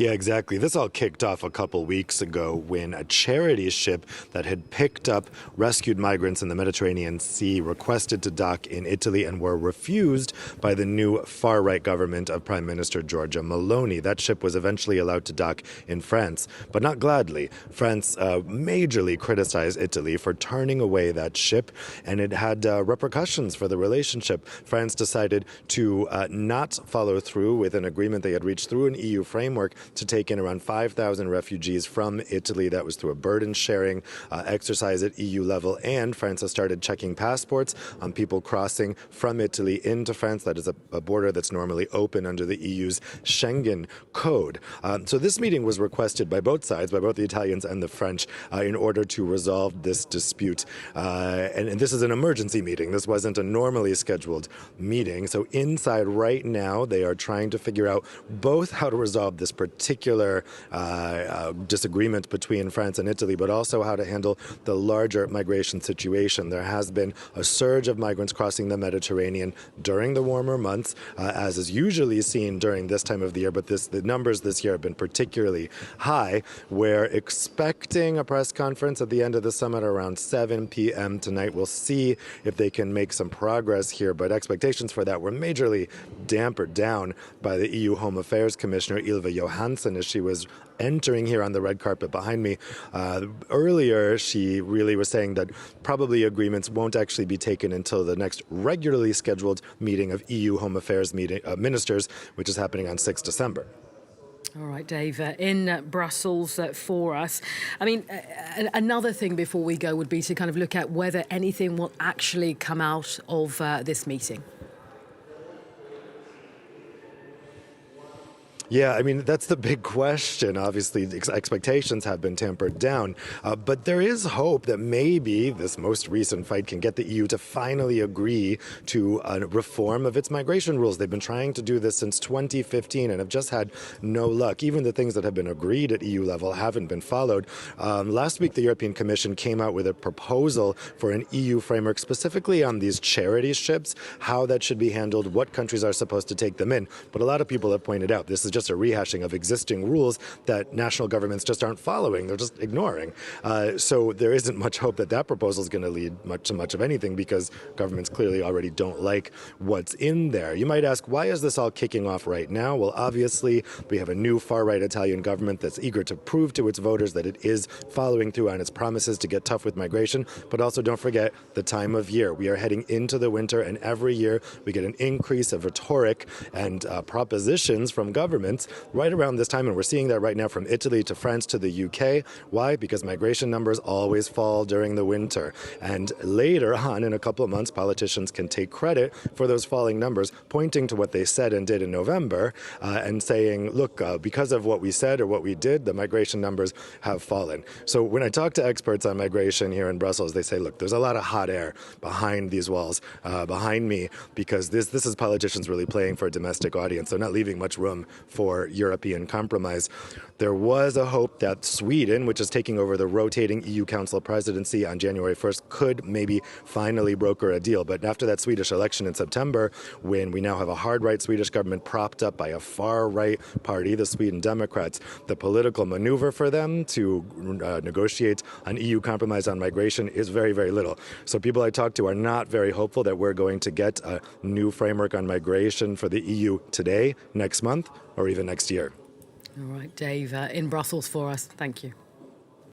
Yeah, exactly. This all kicked off a couple weeks ago when a charity ship that had picked up rescued migrants in the Mediterranean Sea requested to dock in Italy and were refused by the new far-right government of Prime Minister Giorgia Meloni. That ship was eventually allowed to dock in France, but not gladly. France majorly criticized Italy for turning away that ship, and it had repercussions for the relationship. France decided to not follow through with an agreement they had reached through an EU framework to take in around 5,000 refugees from Italy. That was through a burden-sharing exercise at EU level, and France has started checking passports on people crossing from Italy into France. That is a border that's normally open under the EU's Schengen code. So this meeting was requested by both sides, by both the Italians and the French, in order to resolve this dispute. And this is an emergency meeting. This wasn't a normally scheduled meeting. So inside right now, they are trying to figure out both how to resolve this particular disagreement between France and Italy, but also how to handle the larger migration situation. There has been a surge of migrants crossing the Mediterranean during the warmer months, as is usually seen during this time of the year, but the numbers this year have been particularly high. We're expecting a press conference at the end of the summit around 7 p.m. tonight. We'll see if they can make some progress here, but expectations for that were majorly dampened down by the EU Home Affairs Commissioner Ylva Johansson as she was entering here on the red carpet behind me. Earlier, she really was saying that probably agreements won't actually be taken until the next regularly scheduled meeting of EU Home Affairs ministers, which is happening on 6 December. All right, Dave, in Brussels for us. I mean, another thing before we go would be to kind of look at whether anything will actually come out of this meeting. Yeah, I mean, that's the big question. Obviously, expectations have been tampered down. But there is hope that maybe this most recent fight can get the EU to finally agree to a reform of its migration rules. They've been trying to do this since 2015 and have just had no luck. Even the things that have been agreed at EU level haven't been followed. Last week, the European Commission came out with a proposal for an EU framework specifically on these charity ships, how that should be handled, what countries are supposed to take them in. But a lot of people have pointed out this is just a rehashing of existing rules that national governments just aren't following. They're just ignoring. So there isn't much hope that that proposal is going to lead to much of anything because governments clearly already don't like what's in there. You might ask, why is this all kicking off right now? Well, obviously, we have a new far-right Italian government that's eager to prove to its voters that it is following through on its promises to get tough with migration. But also don't forget the time of year. We are heading into the winter, and every year we get an increase of rhetoric and propositions from governments right around this time, and we're seeing that right now from Italy to France to the UK. Why? Because migration numbers always fall during the winter. And later on, in a couple of months, politicians can take credit for those falling numbers, pointing to what they said and did in November, and saying, look, because of what we said or what we did, the migration numbers have fallen. So when I talk to experts on migration here in Brussels, they say, look, there's a lot of hot air behind these walls, behind me, because this is politicians really playing for a domestic audience. They're not leaving much room for European compromise. There was a hope that Sweden, which is taking over the rotating EU Council presidency on January 1st, could maybe finally broker a deal. But after that Swedish election in September, when we now have a hard-right Swedish government propped up by a far-right party, the Sweden Democrats, the political maneuver for them to negotiate an EU compromise on migration is very, very little. So people I talk to are not very hopeful that we're going to get a new framework on migration for the EU today, next month, or even next year. All right, Dave, in Brussels for us. Thank you.